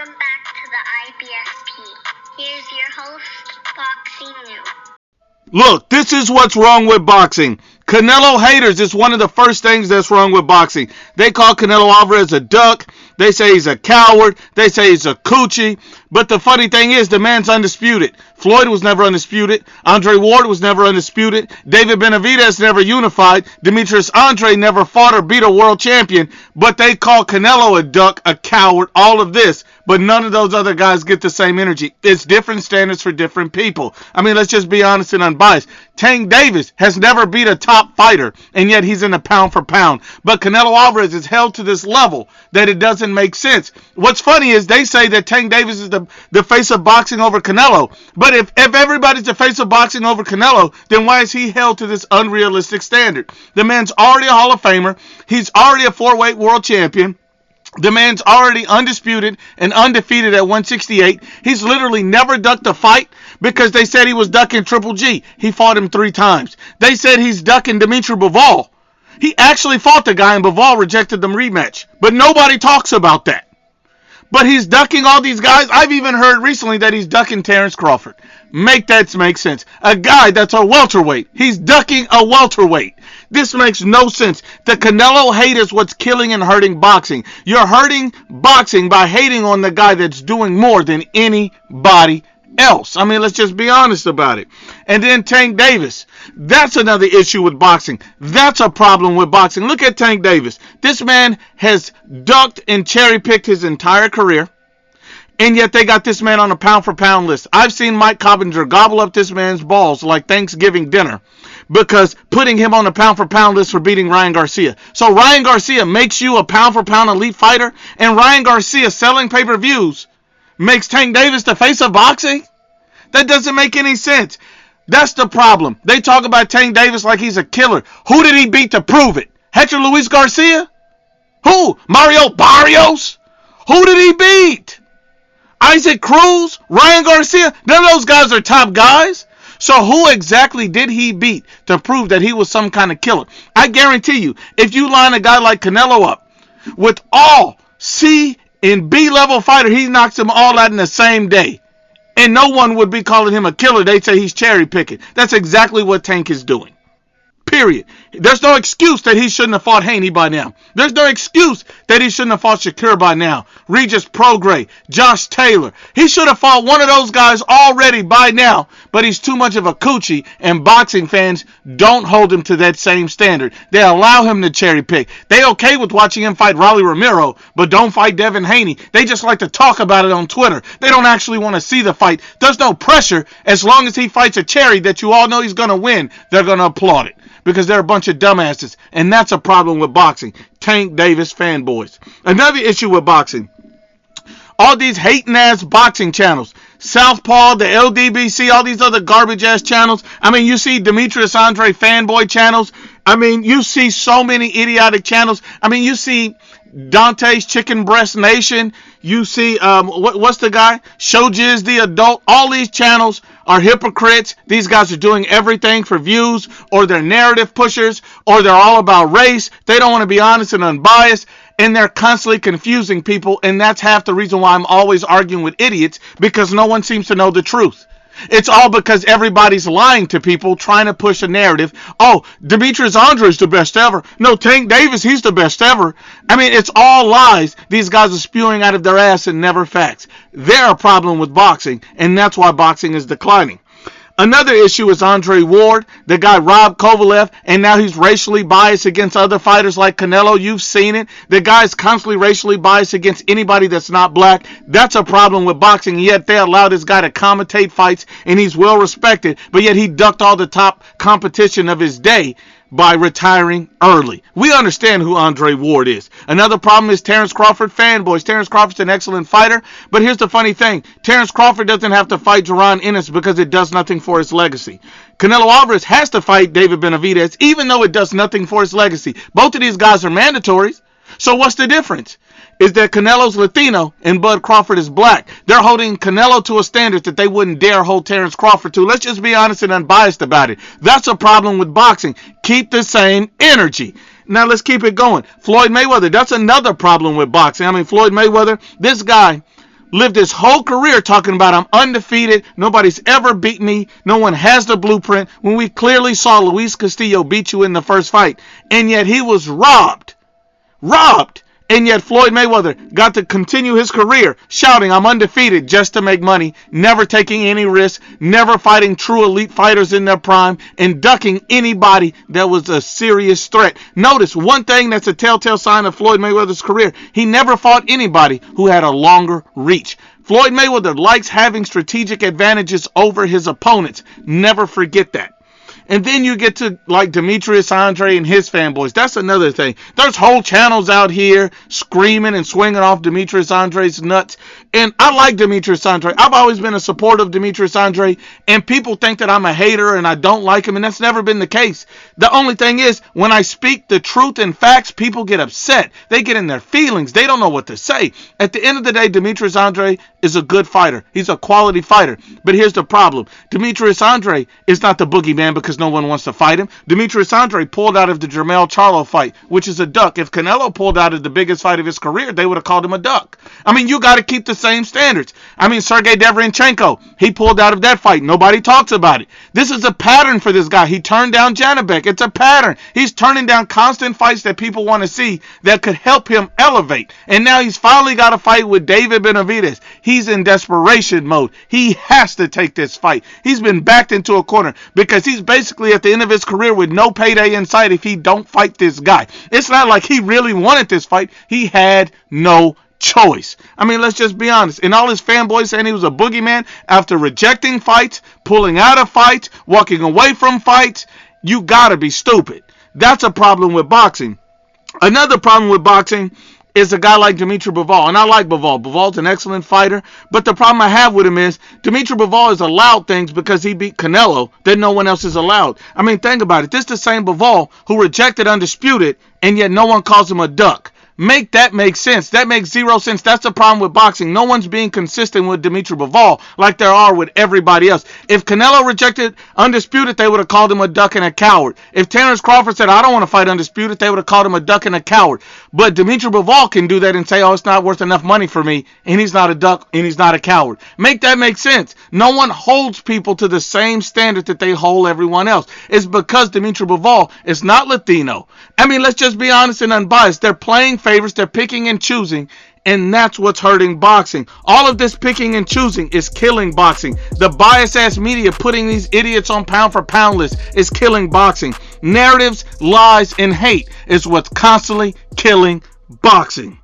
Welcome back to the IBFP. Here's your host, Boxing New. Look, this is what's wrong with boxing. Canelo haters is one of the first things that's wrong with boxing. They call Canelo Alvarez a duck. They say he's a coward. They say he's a coochie. But the funny thing is, the man's undisputed. Floyd was never undisputed. Andre Ward was never undisputed. David Benavidez never unified. Demetrius Andre never fought or beat a world champion. But they call Canelo a duck, a coward, all of this. But none of those other guys get the same energy. It's different standards for different people. I mean, let's just be honest and unbiased. Tank Davis has never beat a top fighter, and yet he's in the pound for pound. But Canelo Alvarez is held to this level that it doesn't make sense. What's funny is they say that Tank Davis is the face of boxing over Canelo. But if everybody's the face of boxing over Canelo, then why is he held to this unrealistic standard? The man's already a Hall of Famer. He's already a 4-weight world champion. The man's already undisputed and undefeated at 168. He's literally never ducked a fight because they said he was ducking Triple G. He fought him 3 times. They said he's ducking Demitribal. He actually fought the guy and Bivol rejected the rematch. But nobody talks about that. But he's ducking all these guys. I've even heard recently that he's ducking Terence Crawford. Make that make sense. A guy that's a welterweight. He's ducking a welterweight. This makes no sense. The Canelo hate is what's killing and hurting boxing. You're hurting boxing by hating on the guy that's doing more than anybody else. I mean, let's just be honest about it. And then Tank Davis. That's another issue with boxing. That's a problem with boxing. Look at Tank Davis. This man has ducked and cherry-picked his entire career. And yet they got this man on a pound-for-pound list. I've seen Mike Coppinger gobble up this man's balls like Thanksgiving dinner because putting him on a pound-for-pound list for beating Ryan Garcia. So Ryan Garcia makes you a pound-for-pound elite fighter, and Ryan Garcia selling pay-per-views makes Tank Davis the face of boxing? That doesn't make any sense. That's the problem. They talk about Tank Davis like he's a killer. Who did he beat to prove it? Hector Luis Garcia? Who? Mario Barrios? Who did he beat? Isaac Cruz? Ryan Garcia? None of those guys are top guys. So who exactly did he beat to prove that he was some kind of killer? I guarantee you, if you line a guy like Canelo up with all C and B level fighter, he knocks them all out in the same day. And no one would be calling him a killer. They'd say he's cherry picking. That's exactly what Tank is doing. Period. There's no excuse that he shouldn't have fought Haney by now. There's no excuse that he shouldn't have fought Shakur by now. Regis Prograis, Josh Taylor. He should have fought one of those guys already by now, but he's too much of a coochie, and boxing fans don't hold him to that same standard. They allow him to cherry pick. They okay with watching him fight Rolly Romero, but don't fight Devin Haney. They just like to talk about it on Twitter. They don't actually want to see the fight. There's no pressure. As long as he fights a cherry that you all know he's going to win, they're going to applaud it. Because they're a bunch of dumbasses. And that's a problem with boxing. Tank Davis fanboys. Another issue with boxing. All these hating-ass boxing channels. Southpaw, the LDBC, all these other garbage-ass channels. I mean, you see Demetrius Andre fanboy channels. I mean, you see so many idiotic channels. I mean, you see Dante's Chicken Breast Nation. You see, what's the guy? Showjiz the Adult. All these channels are hypocrites. These guys are doing everything for views, or they're narrative pushers, or they're all about race. They don't want to be honest and unbiased, and they're constantly confusing people, and that's half the reason why I'm always arguing with idiots, because no one seems to know the truth. It's all because everybody's lying to people, trying to push a narrative. Oh, Demetrius Andre is the best ever. No, Tank Davis, he's the best ever. I mean, it's all lies. These guys are spewing out of their ass and never facts. They're a problem with boxing, and that's why boxing is declining. Another issue is Andre Ward. The guy robbed Kovalev, and now he's racially biased against other fighters like Canelo. You've seen it. The guy's constantly racially biased against anybody that's not black. That's a problem with boxing, yet they allow this guy to commentate fights, and he's well respected, but yet he ducked all the top competition of his day by retiring early. We understand who Andre Ward is. Another problem is Terence Crawford fanboys. Terence Crawford's an excellent fighter, but here's the funny thing. Terence Crawford doesn't have to fight Jaron Ennis because it does nothing for his legacy. Canelo Alvarez has to fight David Benavidez even though it does nothing for his legacy. Both of these guys are mandatories. So what's the difference? Is that Canelo's Latino and Bud Crawford is black. They're holding Canelo to a standard that they wouldn't dare hold Terence Crawford to. Let's just be honest and unbiased about it. That's a problem with boxing. Keep the same energy. Now let's keep it going. Floyd Mayweather, that's another problem with boxing. I mean, Floyd Mayweather, this guy lived his whole career talking about I'm undefeated, nobody's ever beat me, no one has the blueprint, when we clearly saw Luis Castillo beat you in the first fight. And yet he was robbed. And yet Floyd Mayweather got to continue his career shouting, I'm undefeated, just to make money, never taking any risks, never fighting true elite fighters in their prime, and ducking anybody that was a serious threat. Notice one thing that's a telltale sign of Floyd Mayweather's career. He never fought anybody who had a longer reach. Floyd Mayweather likes having strategic advantages over his opponents. Never forget that. And then you get to like Demetrius Andre and his fanboys. That's another thing. There's whole channels out here screaming and swinging off Demetrius Andre's nuts. And I like Demetrius Andre. I've always been a supporter of Demetrius Andre. And people think that I'm a hater and I don't like him. And that's never been the case. The only thing is, when I speak the truth and facts, people get upset. They get in their feelings. They don't know what to say. At the end of the day, Demetrius Andre is a good fighter. He's a quality fighter. But here's the problem. Demetrius Andre is not the boogeyman because no one wants to fight him. Demetrius Andre pulled out of the Jermell Charlo fight, which is a duck. If Canelo pulled out of the biggest fight of his career, they would have called him a duck. I mean, you got to keep the same standards. I mean, Sergey Deverenchenko, he pulled out of that fight. Nobody talks about it. This is a pattern for this guy. He turned down Janibek. It's a pattern. He's turning down constant fights that people want to see that could help him elevate. And now he's finally got a fight with David Benavidez. He's in desperation mode. He has to take this fight. He's been backed into a corner because he's basically at the end of his career with no payday in sight if he don't fight this guy. It's not like he really wanted this fight. He had no choice. I mean, let's just be honest. And all his fanboys saying he was a boogeyman after rejecting fights, pulling out of fights, walking away from fights, you gotta be stupid. That's a problem with boxing. Another problem with boxing is a guy like Demitribal. And I like Bivol. Bivol's an excellent fighter. But the problem I have with him is Demitribal is allowed things because he beat Canelo that no one else is allowed. I mean, think about it. This is the same Bivol who rejected Undisputed, and yet no one calls him a duck. Make that make sense. That makes zero sense. That's the problem with boxing. No one's being consistent with Demitribal like there are with everybody else. If Canelo rejected Undisputed, they would have called him a duck and a coward. If Terence Crawford said, I don't want to fight Undisputed, they would have called him a duck and a coward. But Demitribal can do that and say, oh, it's not worth enough money for me, and he's not a duck and he's not a coward. Make that make sense. No one holds people to the same standard that they hold everyone else. It's because Demitribal is not Latino. I mean, let's just be honest and unbiased. They're playing favorites, they're picking and choosing, and that's what's hurting boxing. All of this picking and choosing is killing boxing. The biased-ass media putting these idiots on pound-for-pound lists is killing boxing. Narratives, lies, and hate is what's constantly killing boxing.